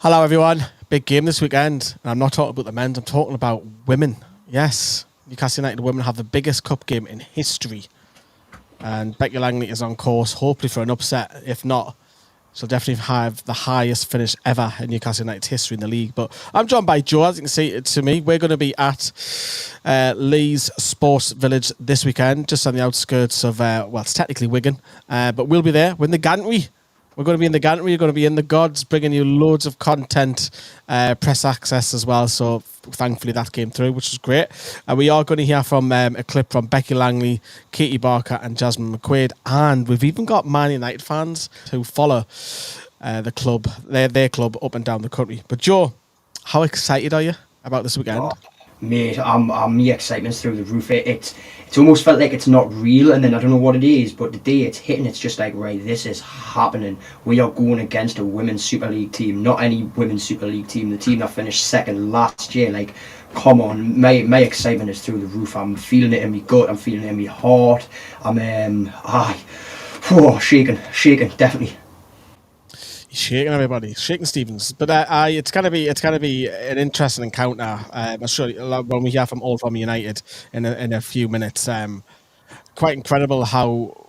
Hello, everyone. Big game this weekend. And I'm not talking about the men's, I'm talking about women. Yes, Newcastle United women have the biggest cup game in history. And Becky Langley is on course, hopefully for an upset. If not, she'll definitely have the highest finish ever in Newcastle United's history in the league. But I'm joined by Joe, as you can see it to me. We're going to be at Lee's Sports Village this weekend, just on the outskirts of, well, it's technically Wigan. But we'll be there. We're in the gantry. We're going to be in the gantry. We're going to be in the gods, bringing you loads of content, press access as well. So thankfully that came through, which was great. And we are going to hear from a clip from Becky Langley, Katie Barker and Jasmine McQuaid. And we've even got Man United fans who follow the club, their club up and down the country. But Joe, how excited are you about this weekend? Oh, mate, my excitement's through the roof. It's almost felt like it's not real, and then I don't know what it is, but the day it's hitting, it's just like, right, this is happening. We are going against a women's Super League team, not any women's Super League team, the team that finished second last year. Like, come on, my excitement is through the roof. I'm feeling it in my gut, I'm feeling it in my heart. I'm shaking, definitely. Shaking everybody, shaking Stevens, but it's gonna be an interesting encounter. I'm sure when we hear from Old Firm United in a few minutes. Quite incredible how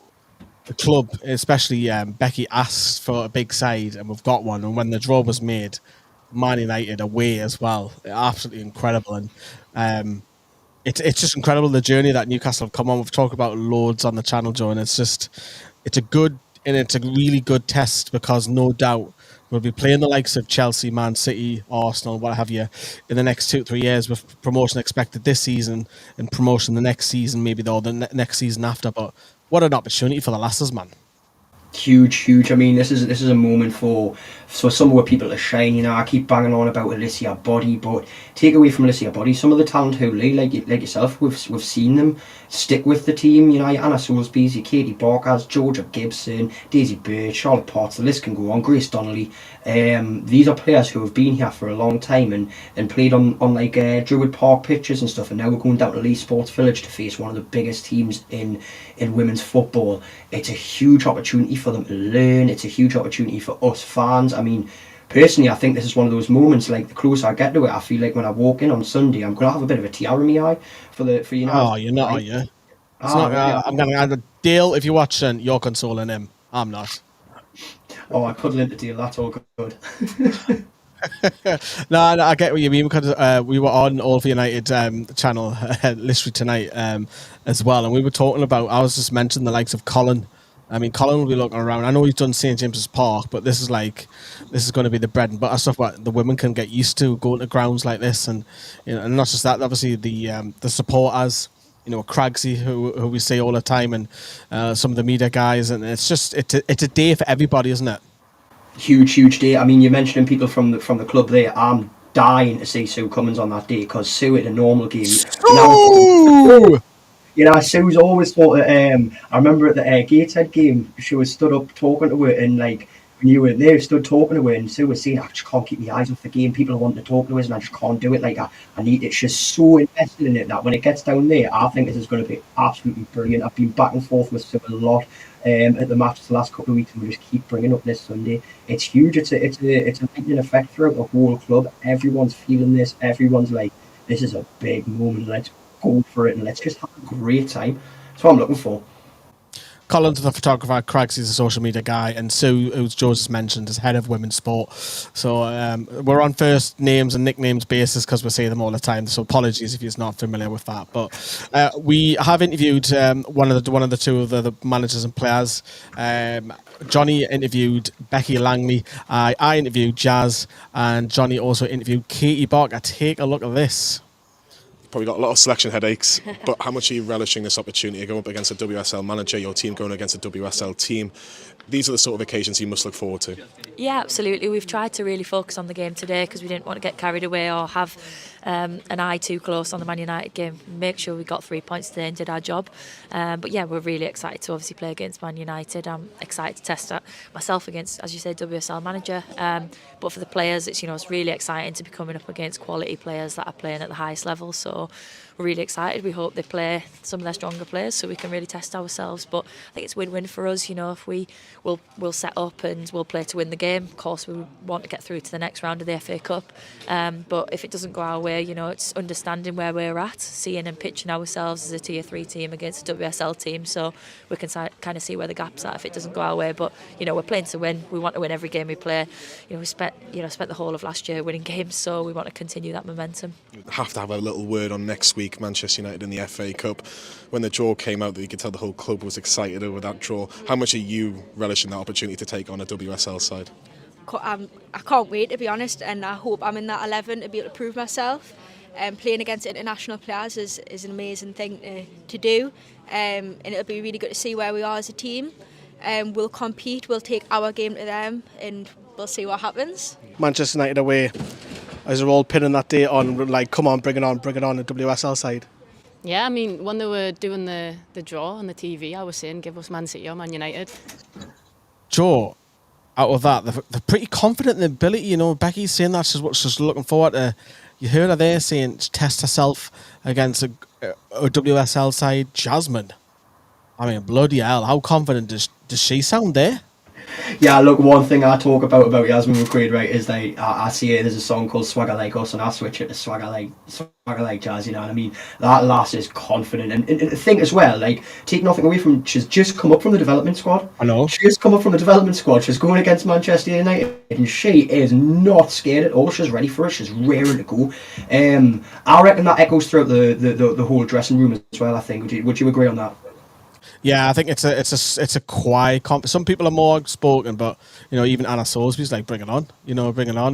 the club, especially Becky, asked for a big side, and we've got one. And when the draw was made, Man United away as well, absolutely incredible. And it's just incredible the journey that Newcastle have come on. We've talked about loads on the channel, Joe, and it's a really good test because no doubt we'll be playing the likes of Chelsea, Man City, Arsenal, what have you, in the next 2-3 years, with promotion expected this season and promotion the next season, maybe though the next season after. But what an opportunity for the lasses, man. Huge. I mean, this is a moment for some of the people to shine. You know, I keep banging on about Alicia Body, but take away from Alicia Body, some of the talent who like yourself, we've seen them stick with the team. You know, your Anna Soulsby's, your Katie Barkers, Georgia Gibson, Daisy Bird, Charlotte Potts, the list can go on. Grace Donnelly. These are players who have been here for a long time and played on like Druid Park pitches and stuff, and now we're going down to Lee's Sports Village to face one of the biggest teams in women's football. It's a huge opportunity for them to learn. It's a huge opportunity for us fans. I mean, personally, I think this is one of those moments, like, the closer I get to it, I feel like when I walk in on Sunday, I'm going to have a bit of a tear in my eye for you know. Oh, you're not, are you? It's not. Yeah. I'm going to add a deal. If you're watching, you're consoling him. I'm not. Oh, I cuddle into deal. That's all good. No, I get what you mean, because we were on All for United channel literally tonight as well, and we were talking about, I was just mentioning the likes of Colin. I mean, Colin will be looking around. I know he's done St James's Park, but this is going to be the bread and butter stuff what the women can get used to, going to grounds like this, and you know, and not just that. Obviously, the supporters, you know, Cragsy, who we see all the time, and some of the media guys, and it's a day for everybody, isn't it? Huge day. I mean, you're mentioning people from the club there. I'm dying to see Sue Cummins on that day, because Sue at a normal game. You know, Sue's always thought that, I remember at the Gateshead game, she was stood up talking to her, and like, when you were there, stood talking to her, and Sue was saying, I just can't keep my eyes off the game. People are wanting to talk to us, and I just can't do it. Like, I need it. She's so invested in it that when it gets down there, I think this is going to be absolutely brilliant. I've been back and forth with Sue a lot at the match the last couple of weeks, and we just keep bringing up this Sunday. It's huge. It's a lightning effect throughout the whole club. Everyone's feeling this. Everyone's like, this is a big moment. Let's go for it, and let's just have a great time. That's what I'm looking for. Colin's the photographer, Craigs is a social media guy, and Sue, who Joe just mentioned, is head of women's sport. So we're on first names and nicknames basis because we see them all the time. So apologies if you're not familiar with that. But we have interviewed one of the two of the managers and players. Johnny interviewed Becky Langley. I interviewed Jazz, and Johnny also interviewed Katie Barker. Take a look at this. Probably got a lot of selection headaches, but how much are you relishing this opportunity going up against a WSL manager, your team going against a WSL team? These are the sort of occasions you must look forward to. Yeah, absolutely. We've tried to really focus on the game today because we didn't want to get carried away or have an eye too close on the Man United game. Make sure we got 3 points today and did our job. But yeah, we're really excited to obviously play against Man United. I'm excited to test that myself against, as you said, WSL manager. But for the players, it's really exciting to be coming up against quality players that are playing at the highest level. So So we're really excited. We hope they play some of their stronger players so we can really test ourselves. But I think it's win-win for us. If we'll set up and we'll play to win the game. Of course, we want to get through to the next round of the FA Cup. But if it doesn't go our way, it's understanding where we're at, seeing and pitching ourselves as a Tier 3 team against a WSL team, so we can kind of see where the gaps are if it doesn't go our way. But we're playing to win. We want to win every game we play. We spent the whole of last year winning games, so we want to continue that momentum. Have to have a little word on next week, Manchester United in the FA Cup. When the draw came out, you could tell the whole club was excited over that draw. How much are you relishing that opportunity to take on a WSL side? I can't wait, to be honest, and I hope I'm in that 11 to be able to prove myself. Playing against international players is an amazing thing to do, and it'll be really good to see where we are as a team. We'll compete, we'll take our game to them, and we'll see what happens. Manchester United away, as they're all pinning that date on, like, come on, bring it on, the WSL side. Yeah, I mean, when they were doing the draw on the TV, I was saying, give us Man City or Man United. Joe, out of that, they're pretty confident in their ability. Becky's saying that she's looking forward to. You heard her there saying test herself against a WSL side. Jasmine, I mean, bloody hell, how confident does she sound there? Yeah, look, one thing I talk about Yasmin McQuaid, right, is I see it, there's a song called Swagger Like Us, and I switch it to Swagger Like Jazz, you know what I mean? That lass is confident, and I think as well, like, take nothing away from, she's just come up from the development squad. I know. She's come up from the development squad, she's going against Manchester United, and she is not scared at all, she's ready for it, she's raring to go. I reckon that echoes throughout the whole dressing room as well, I think. Would you agree on that? Yeah, I think it's a quiet some people are more outspoken, but even Anna Soulsby's like, bring it on,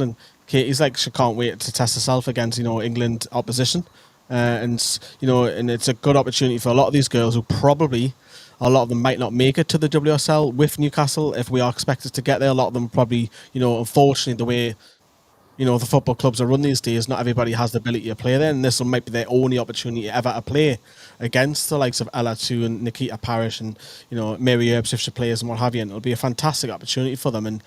and Katie's like, she can't wait to test herself against England opposition, and it's a good opportunity for a lot of these girls who probably, a lot of them might not make it to the WSL with Newcastle if we are expected to get there. A lot of them probably, unfortunately, the way the football clubs are run these days, not everybody has the ability to play there, and this might be their only opportunity ever to play against the likes of Ella Tu and Nikita Parrish and Mary Earps if she plays and what have you, and it'll be a fantastic opportunity for them. And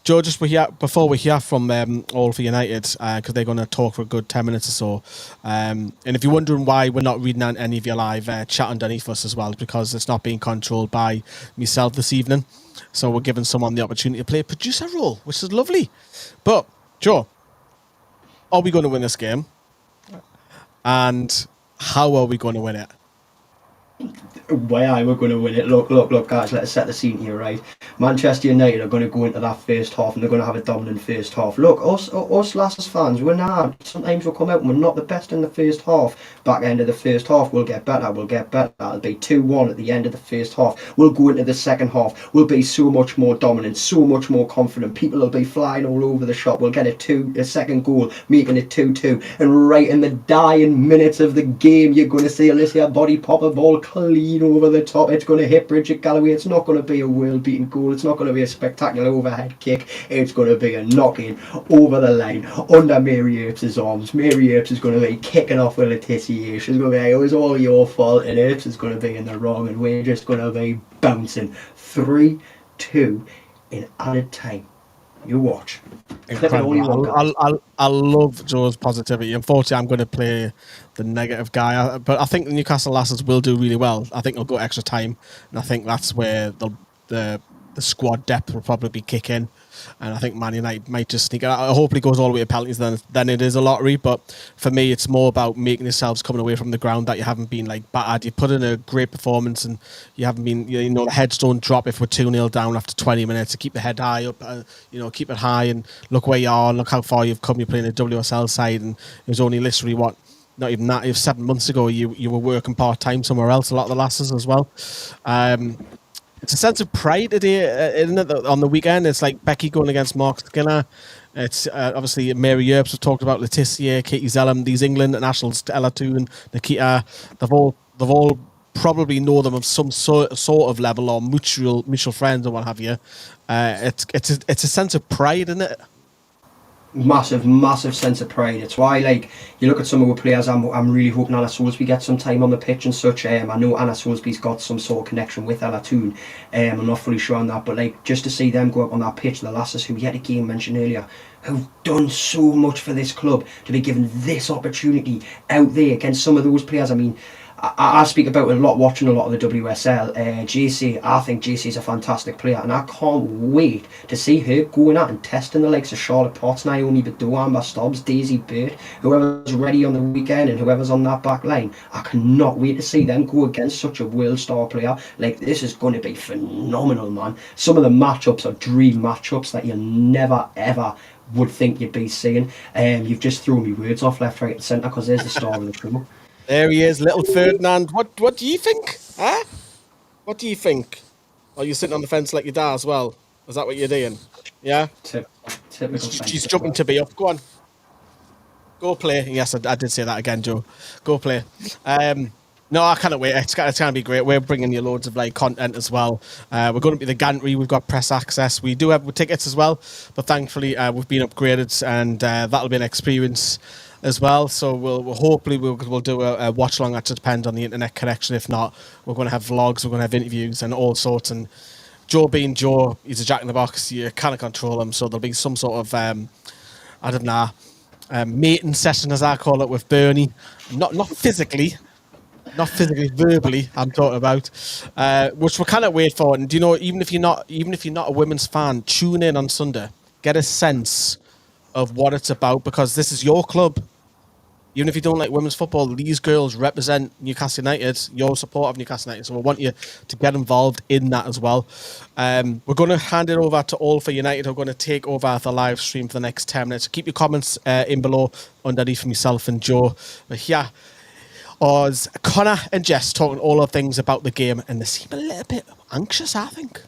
Joe, just before we hear from All for United, because they're going to talk for a good 10 minutes or so, and if you're wondering why we're not reading out any of your live chat underneath us as well, because it's not being controlled by myself this evening, so we're giving someone the opportunity to play a producer role, which is lovely. But Joe, are we going to win this game? And how are we going to win it? Why we're going to win it. Look, guys, let's set the scene here, right? Manchester United are going to go into that first half and they're going to have a dominant first half. Look, us Lasses fans, sometimes we'll come out and we're not the best in the first half. Back end of the first half, we'll get better. It'll be 2-1 at the end of the first half. We'll go into the second half. We'll be so much more dominant, so much more confident. People will be flying all over the shop. We'll get a second goal, making it 2-2. And right in the dying minutes of the game, you're going to see Alicia Body pop a ball clean over the top. It's going to hit Bridget Galloway. It's not going to be a world-beating goal. It's not going to be a spectacular overhead kick. It's going to be a knock-in over the line under Mary Earps' arms. Mary Earps is going to be kicking off with Letitia. She's going to be, it was all your fault, and Earps is going to be in the wrong, and we're just going to be bouncing 3-2 in added time. You watch. Incredible. I love Joe's positivity. Unfortunately, I'm going to play the negative guy, but I think the Newcastle Lasses will do really well. I think they'll go extra time, and I think that's where the squad depth will probably kick in. And I think Man United might just sneak it out. I hope it goes all the way to penalties, then it is a lottery. But for me, it's more about making yourselves coming away from the ground that you haven't been like battered. You put in a great performance and you haven't been, the heads don't drop if we're 2-0 down after 20 minutes. To keep the head high up, keep it high and look where you are and look how far you've come. You're playing a WSL side, and it was only literally not even that. It was 7 months ago. You were working part-time somewhere else, a lot of the lasses as well. It's a sense of pride today, isn't it? On the weekend, it's like Becky going against Mark Skinner. It's obviously Mary Earps. We've talked about Letitia, Katie Zellum, these England nationals, Ella Tu and Nikita. They've all probably know them of some sort of level or mutual friends or what have you. It's a sense of pride, isn't it? Massive sense of pride. It's why, like, you look at some of the players, I'm really hoping Anna Soulsby gets some time on the pitch and such. I know Anna Soulsby's got some sort of connection with Ella Toon. I'm not fully sure on that, but like, just to see them go up on that pitch, the lasses who yet again mentioned earlier, who've done so much for this club, to be given this opportunity out there against some of those players. I mean, I speak about it a lot, watching a lot of the WSL. JC, I think JC is a fantastic player, and I can't wait to see her going out and testing the likes of Charlotte Potts, Naomi Bedeau, Amber Stubbs, Daisy Bird, whoever's ready on the weekend and whoever's on that back line. I cannot wait to see them go against such a world star player. Like, this is going to be phenomenal, man. Some of the matchups are dream matchups that you never ever would think you'd be seeing. You've just thrown me words off left, right, and centre, because there's the star of the show. There he is, little Ferdinand. What do you think? Huh? What do you think? Are you sitting on the fence like your dad as well? Is that what you're doing? Yeah? Typical. She's jumping to be up. Go on. Go play. Yes, I did say that again, Joe. Go play. No, I cannot wait. It's going to be great. We're bringing you loads of content as well. We're going to be the gantry. We've got press access. We do have tickets as well, but thankfully we've been upgraded, and that'll be an experience as well. So hopefully we'll do a watch along. That just depends on the internet connection. If not, we're going to have vlogs. We're going to have interviews and all sorts. And Joe being Joe, he's a jack in the box. You can't control him. So there'll be some sort of I don't know, mating session, as I call it, with Bernie. Not physically. Not physically, verbally, I'm talking about, which we cannot wait for. And do you know, even if you're not a women's fan, tune in on Sunday, get a sense of what it's about, because this is your club. Even if you don't like women's football, these girls represent Newcastle United, your support of Newcastle United. So we want you to get involved in that as well. We're going to hand it over to All for United, who are going to take over the live stream for the next 10 minutes. Keep your comments in below underneath for myself and Joe. But yeah, was Connor and Jess talking all of things about the game, and they seem a little bit anxious, I think.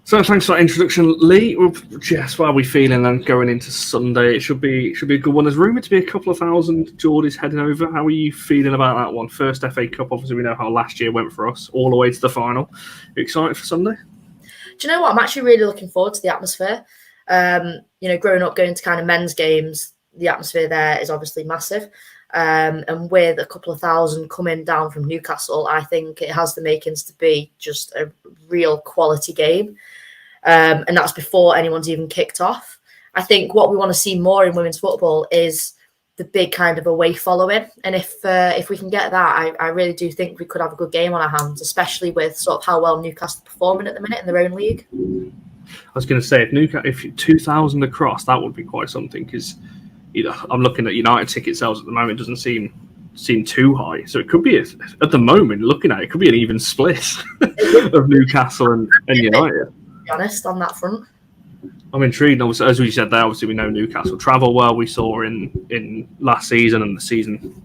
So thanks for that introduction, Lee. Well, Jess, how are we feeling then going into Sunday? It should be a good one. There's rumoured to be a couple of thousand Geordies heading over. How are you feeling about that one? First FA Cup, obviously we know how last year went for us, all the way to the final. Are you excited for Sunday? Do you know what? I'm actually really looking forward to the atmosphere. Growing up going to kind of men's games, the atmosphere there is obviously massive. And with a couple of thousand coming down from Newcastle, I think it has the makings to be just a real quality game. And that's before anyone's even kicked off. I think what we want to see more in women's football is the big kind of away following. And if we can get that, I really do think we could have a good game on our hands, especially with sort of how well Newcastle are performing at the minute in their own league. I was going to say, if 2,000 across, that would be quite something, because I'm looking at United ticket sales at the moment, doesn't seem too high. So it could be, at the moment, looking at it, could be an even split of Newcastle and United. To be honest, on that front. I'm intrigued. Obviously, as we said there, obviously we know Newcastle travel well. We saw in last season and the season,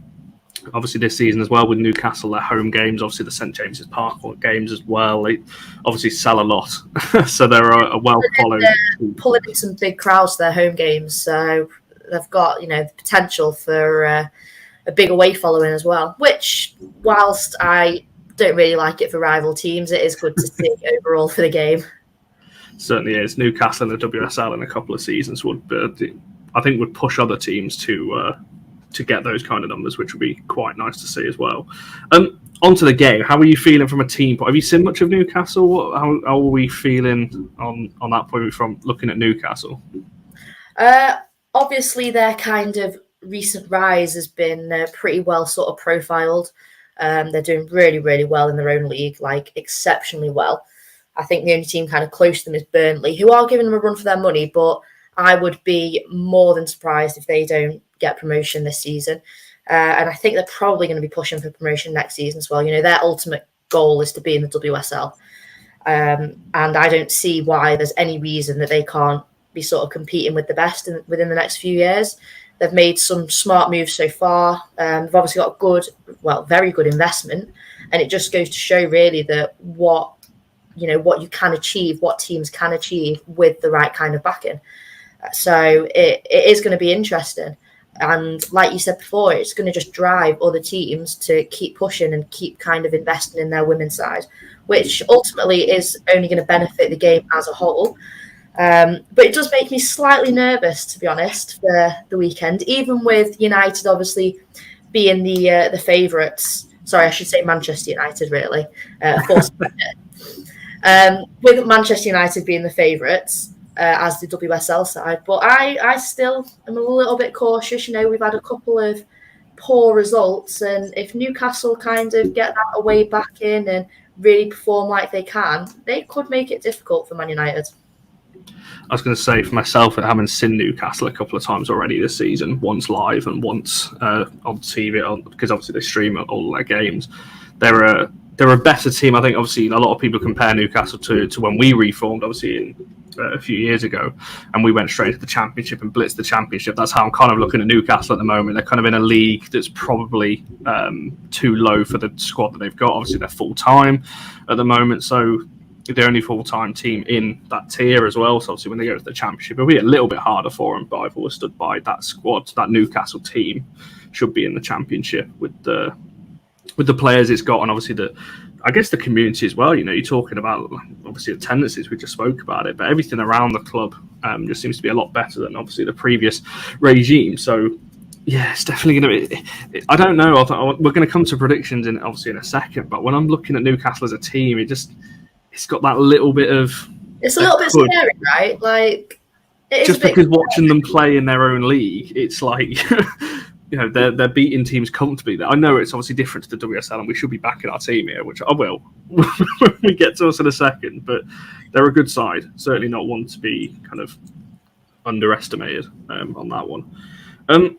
obviously this season as well, with Newcastle, their home games, obviously the St James's Park games as well. They obviously sell a lot. So they're a well-followed. Pulling in some big crowds to their home games. So they've got, the potential for a big away following as well, which, whilst I don't really like it for rival teams, it is good to see overall for the game. Certainly is. Newcastle in the WSL in a couple of seasons would push other teams to get those kind of numbers, which would be quite nice to see as well. Onto the game, how are you feeling from a team point? Have you seen much of Newcastle? How are we feeling on that point from looking at Newcastle? Obviously, their kind of recent rise has been pretty well sort of profiled. They're doing really, really well in their own league, like exceptionally well. I think the only team kind of close to them is Burnley, who are giving them a run for their money, but I would be more than surprised if they don't get promotion this season. And I think they're probably going to be pushing for promotion next season as well. Their ultimate goal is to be in the WSL. And I don't see why there's any reason that they can't be sort of competing with the best within the next few years. They've made some smart moves so far. They've obviously got very good investment. And it just goes to show really that what you can achieve, what teams can achieve with the right kind of backing. So it is going to be interesting. And like you said before, it's going to just drive other teams to keep pushing and keep kind of investing in their women's side, which ultimately is only going to benefit the game as a whole. But it does make me slightly nervous, to be honest, for the weekend, even with United obviously being the favourites. Sorry, I should say Manchester United, really. With Manchester United being the favourites, as the WSL side. But I still am a little bit cautious. You know, we've had a couple of poor results, and if Newcastle kind of get that away back in and really perform like they can, they could make it difficult for Man United. I was going to say, for myself, having seen Newcastle a couple of times already this season, once live and once on TV, because obviously they stream all their games, they're a better team. I think obviously a lot of people compare Newcastle to when we reformed, obviously a few years ago, and we went straight to the Championship and blitzed the Championship. That's how I'm kind of looking at Newcastle at the moment. They're kind of in a league that's probably too low for the squad that they've got. Obviously, they're full-time at the moment, so the only full-time team in that tier as well. So obviously when they go to the Championship, it'll be a little bit harder for them, but I've always stood by that squad. That Newcastle team should be in the Championship with the players it's got, and obviously the community as well. You know, you're talking about obviously attendances, we just spoke about it, but everything around the club just seems to be a lot better than obviously the previous regime. So yeah, it's definitely going to be. I don't know. We're going to come to predictions in a second, but when I'm looking at Newcastle as a team, it's got that little bit of. It's a little bit scary, right? Like, just because watching them play in their own league, it's like, you know, they're beating teams comfortably. I know it's obviously different to the WSL, and we should be backing our team here, which I will when we get to us in a second. But they're a good side, certainly not one to be kind of underestimated on that one.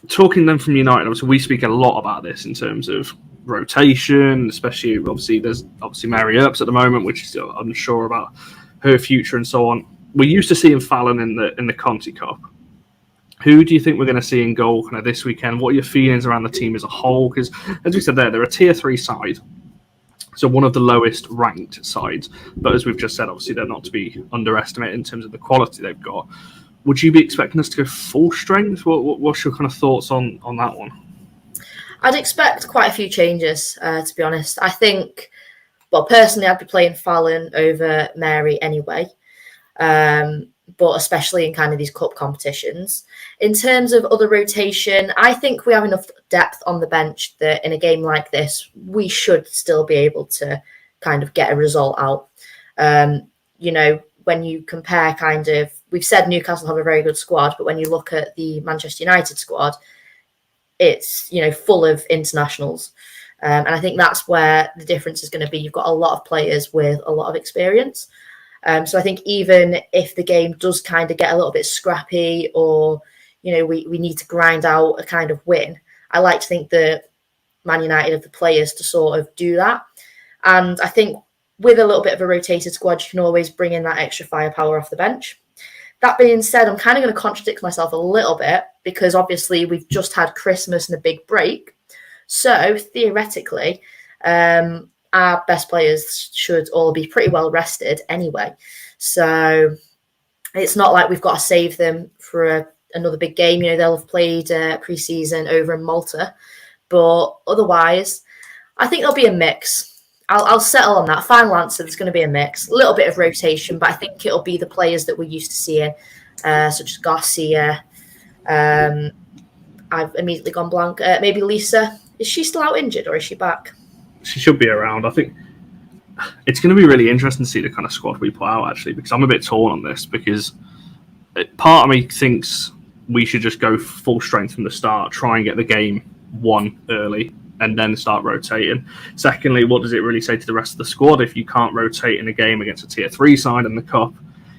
Talking then from United, obviously we speak a lot about this in terms of rotation, especially obviously there's Mary Earps at the moment, which is still unsure about her future and so on. We're used to seeing Fallon in the Conti Cup. Who do you think we're going to see in goal kind of this weekend? What are your feelings around the team as a whole? Because as we said they're a tier 3 side, so one of the lowest ranked sides. But as we've just said, obviously they're not to be underestimated in terms of the quality they've got. Would you be expecting us to go full strength? What's your kind of thoughts on that one? I'd expect quite a few changes, to be honest. I think, well, personally, I'd be playing Fallon over Mary anyway, but especially in kind of these cup competitions. In terms of other rotation, I think we have enough depth on the bench that in a game like this, we should still be able to kind of get a result out. You know, when you compare kind of, we've said Newcastle have a very good squad, but when you look at the Manchester United squad, it's, you know, full of internationals. And I think that's where the difference is going to be. You've got a lot of players with a lot of experience. So I think even if the game does kind of get a little bit scrappy, or, you know, we need to grind out a kind of win, I like to think that Man United have the players to sort of do that. And I think with a little bit of a rotated squad, you can always bring in that extra firepower off the bench. That being said, I'm kind of going to contradict myself a little bit, because obviously we've just had Christmas and a big break. So theoretically, our best players should all be pretty well rested anyway. So it's not like we've got to save them for another big game. You know, they'll have played pre-season over in Malta. But otherwise, I think there'll be a mix. I'll settle on that. Final answer, there's going to be a mix. A little bit of rotation, but I think it'll be the players that we're used to seeing, such as Garcia. I've immediately gone blank. Maybe Lisa. Is she still out injured, or is she back? She should be around. I think it's going to be really interesting to see the kind of squad we put out, actually, because I'm a bit torn on this, because part of me thinks we should just go full strength from the start, try and get the game won early, and then start rotating. Secondly, what does it really say to the rest of the squad if you can't rotate in a game against a tier 3 side in the cup?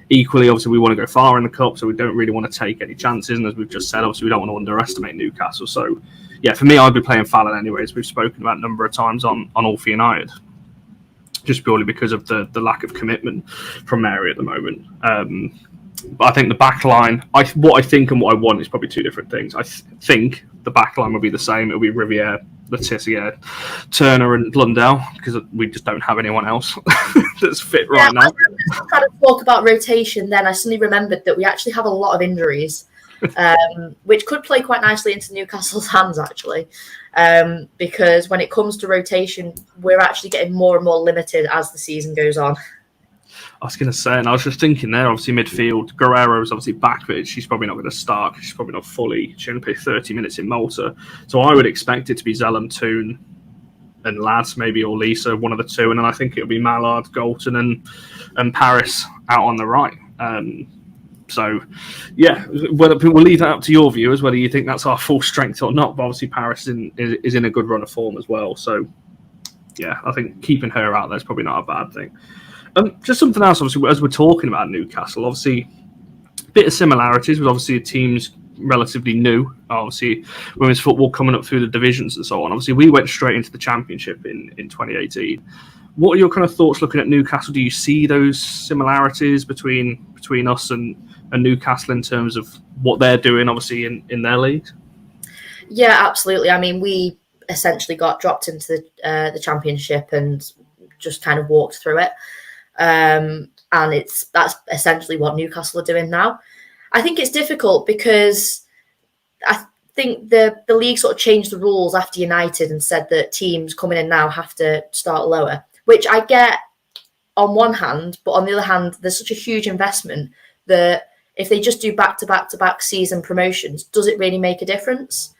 Equally, obviously, we want to go far in the cup, so we don't really want to take any chances. And as we've just said, obviously, we don't want to underestimate Newcastle. So, yeah, for me, I'd be playing Fallon anyways. We've spoken about a number of times on All for United, just purely because of the lack of commitment from Mary at the moment. But I think the back line, what I think and what I want is probably two different things. I think the back line will be the same. It'll be Riviere, Letizia, Turner and Blundell, because we just don't have anyone else that's fit right now. I was trying to talk about rotation then. I suddenly remembered that we actually have a lot of injuries, which could play quite nicely into Newcastle's hands, actually. Because when it comes to rotation, we're actually getting more and more limited as the season goes on. I was going to say, and I was just thinking there, obviously midfield, Guerrero is obviously back, but she's probably not going to start because she's probably not fully. She only played 30 minutes in Malta. So I would expect it to be Zellum, Toon and Lads, maybe, or Lisa, one of the two. And then I think it'll be Mallard, Galton and Paris out on the right. So, yeah, we'll leave that up to your viewers whether you think that's our full strength or not. But obviously, Paris is in a good run of form as well. So, yeah, I think keeping her out there is probably not a bad thing. Just something else, obviously, as we're talking about Newcastle, obviously, a bit of similarities with obviously teams relatively new. Obviously, women's football coming up through the divisions and so on. Obviously, we went straight into the Championship in 2018. What are your kind of thoughts looking at Newcastle? Do you see those similarities between us and Newcastle in terms of what they're doing, obviously, in their leagues? Yeah, absolutely. I mean, we essentially got dropped into the Championship and just kind of walked through it. And that's essentially what Newcastle are doing now. I think it's difficult because I think the league sort of changed the rules after United and said that teams coming in now have to start lower, which I get on one hand, but on the other hand, there's such a huge investment that if they just do back-to-back-to-back season promotions, does it really make a difference?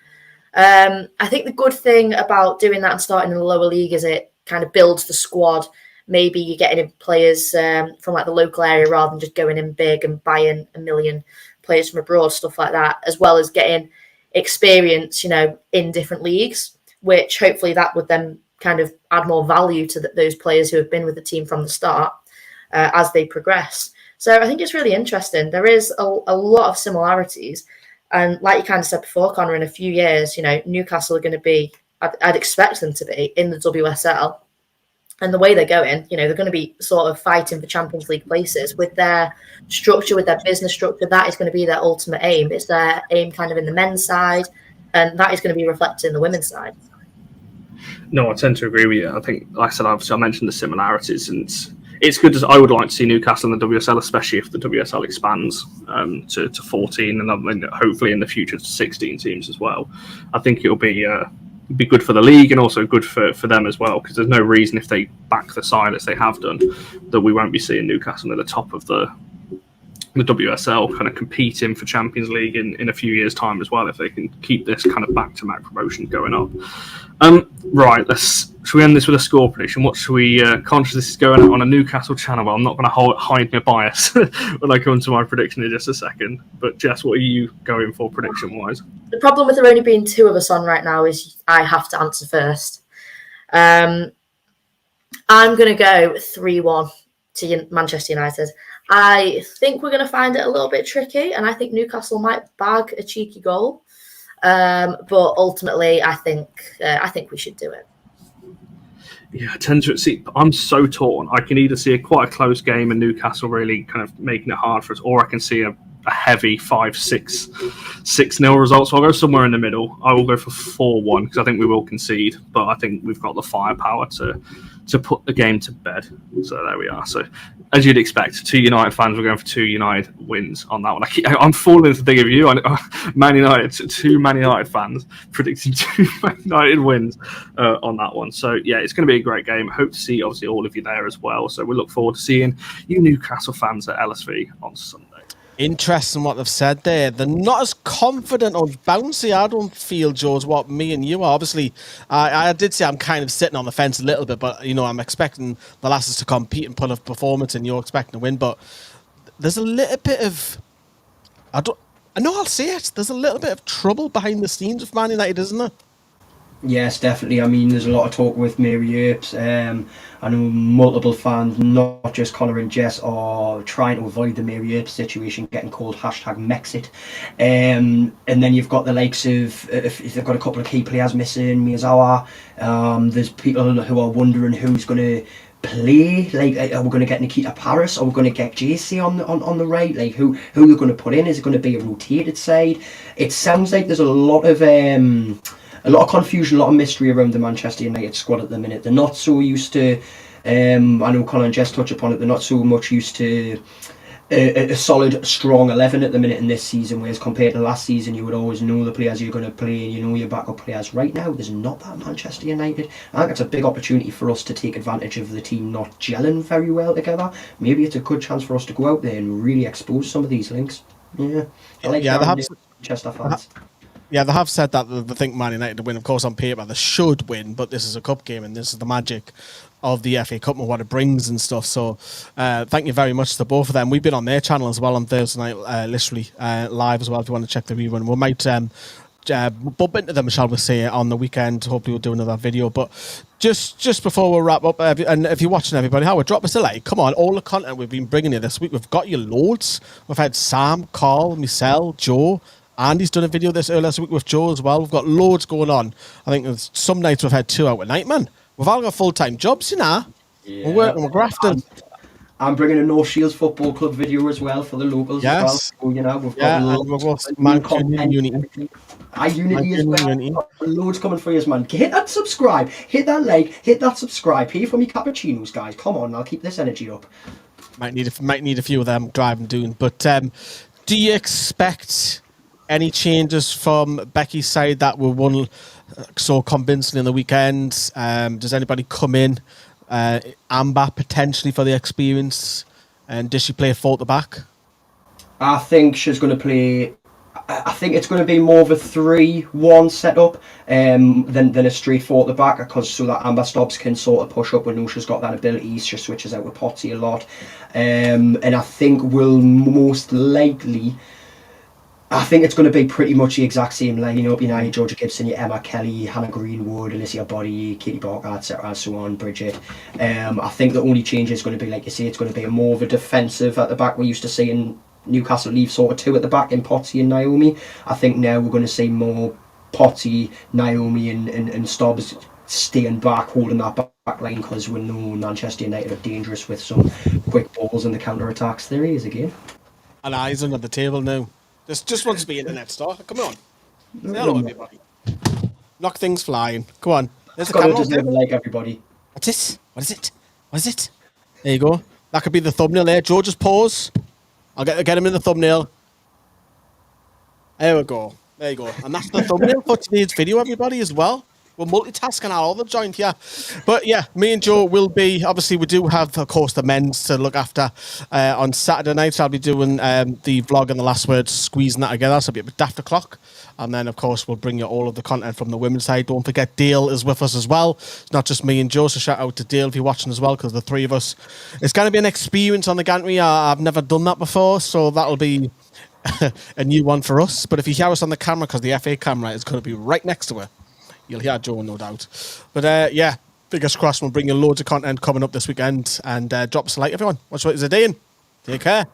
I think the good thing about doing that and starting in the lower league is it kind of builds the squad. Maybe you're getting in players from like the local area rather than just going in big and buying a million players from abroad, stuff like that, as well as getting experience, in different leagues, which hopefully that would then kind of add more value to those players who have been with the team from the start as they progress. So I think it's really interesting. There is a lot of similarities. And like you kind of said before, Connor, in a few years, Newcastle are going to be, I'd expect them to be in the WSL. And the way they're going, they're going to be sort of fighting for Champions League places with their structure, with their business structure. That is going to be their ultimate aim. It's their aim kind of in the men's side, and that is going to be reflected in the women's side. No, I tend to agree with you. I think, like I said, obviously I mentioned the similarities, and it's good. I would like to see Newcastle in the WSL, especially if the WSL expands to 14, and hopefully in the future to 16 teams as well. I think it'll be good for the league and also good for them as well, because there's no reason if they back the side as they have done that we won't be seeing Newcastle at the top of the WSL kind of competing for Champions League in a few years' time as well, if they can keep this kind of back-to-back promotion going up. Right, should we end this with a score prediction? What should we, conscious this is going out on a Newcastle channel, but I'm not going to hide my bias when I come to my prediction in just a second. But Jess, what are you going for prediction-wise? The problem with there only being two of us on right now is I have to answer first. I'm going to go 3-1 to Manchester United. I think we're going to find it a little bit tricky, and I think Newcastle might bag a cheeky goal. But ultimately, I think we should do it. Yeah, I tend to see. I'm so torn. I can either see quite a close game and Newcastle really kind of making it hard for us, or I can see a heavy 6-0 result. So I'll go somewhere in the middle. I will go for 4-1 because I think we will concede, but I think we've got the firepower to put the game to bed. So there we are. So as you'd expect, 2 United fans were going for 2 United wins on that one. I'm falling into the thing of you. Man United, 2 Man United fans predicting 2 Man United wins on that one. So yeah, it's going to be a great game. I hope to see obviously all of you there as well. So we look forward to seeing you Newcastle fans at LSV on Sunday. Interesting what they've said there. They're not as confident or bouncy, I don't feel, Joe, as what me and you are. Obviously, I did say I'm kind of sitting on the fence a little bit, but, I'm expecting the lasses to compete and put a performance and you're expecting to win. But there's a little bit of... I'll say it. There's a little bit of trouble behind the scenes with Man United, isn't there? Yes, definitely. I mean, there's a lot of talk with Mary Earps. I know multiple fans, not just Connor and Jess, are trying to avoid the Mary Earps situation, getting called #Mexit. And then you've got the likes of, if they've got a couple of key players missing, Miyazawa. There's people who are wondering who's going to play. Like, are we going to get Nikita Paris? Are we going to get JC on the right? Like, who they're going to put in? Is it going to be a rotated side? It sounds like there's a lot of confusion, a lot of mystery around the Manchester United squad at the minute. They're not so used to, I know Colin and Jess touch upon it, they're not so much used to a solid, strong 11 at the minute in this season, whereas compared to last season, you would always know the players you're going to play and you know your backup players. Right now, there's not that Manchester United. I think it's a big opportunity for us to take advantage of the team not gelling very well together. Maybe it's a good chance for us to go out there and really expose some of these links. Yeah, I like Manchester fans. Yeah, they have said that they think Man United to win. Of course, on paper, they should win, but this is a cup game, and this is the magic of the FA Cup and what it brings and stuff. So, thank you very much to both of them. We've been on their channel as well on Thursday night, literally live as well. If you want to check the rerun, we might bump into them, shall we say, on the weekend. Hopefully, we'll do another video. But just before we wrap up, and if you're watching, everybody, Howard, drop us a like. Come on, all the content we've been bringing you this week, we've got you loads. We've had Sam, Carl, Michelle, Joe. Andy's done a video this earlier this week with Joe as well. We've got loads going on. I think there's some nights we've had 2 out at night, man. We've all got full-time jobs, you know. Yeah. We're working, we're grafting. I'm bringing a North Shields Football Club video as well for the locals as well. So, you know, we've got Unity as well. Loads coming for you, man. Hit that subscribe, hit that like, hit that subscribe. Pay for me cappuccinos, guys. Come on, I'll keep this energy up. Might need a few of them driving doing. But do you expect any changes from Becky's side that were won so convincingly in the weekend? Does anybody come in? Amber potentially for the experience, and does she play 4 at the back? I think she's going to play. I think it's going to be more of a 3-1 setup than a straight 4 at the back, because so that Amber Stobbs can sort of push up. We know she's got that ability. She switches out with Potty a lot, and I think we'll most likely. I think it's going to be pretty much the exact same lineup. You know, your Georgia Gibson, your Emma Kelly, Hannah Greenwood, Alicia Body, Katie Barker, etc., and so on, Bridget. I think the only change is going to be, like you say, it's going to be more of a defensive at the back. We used to see in Newcastle leave sort of 2 at the back in Potty and Naomi. I think now we're going to see more Potty, Naomi and Stobbs staying back, holding that back line, because we know Manchester United are dangerous with some quick balls and the counter-attacks. There he is again. And eyes under the table now. Just wants to be internet star. Come on. Say hello, everybody. Knock things flying. Come on. There's the camera. Just never like everybody. What's this? What is it? What is it? There you go. That could be the thumbnail there. Joe, just pause. I'll get him in the thumbnail. There we go. There you go. And that's the thumbnail for today's video, everybody, as well. We're multitasking all the joint here. But yeah, me and Joe will be, obviously we do have, of course, the men's to look after on Saturday nights. I'll be doing the vlog and the last word, squeezing that together. So it'll be about daft o'clock. And then, of course, we'll bring you all of the content from the women's side. Don't forget, Dale is with us as well. It's not just me and Joe, so shout out to Dale if you're watching as well, because the 3 of us, it's going to be an experience on the gantry. I've never done that before, so that'll be a new one for us. But if you hear us on the camera, because the FA camera is going to be right next to her, you'll hear Joe, no doubt. But yeah, fingers crossed, we'll bring you loads of content coming up this weekend. And drop us a like, everyone. What's it, is it Dean? Take care.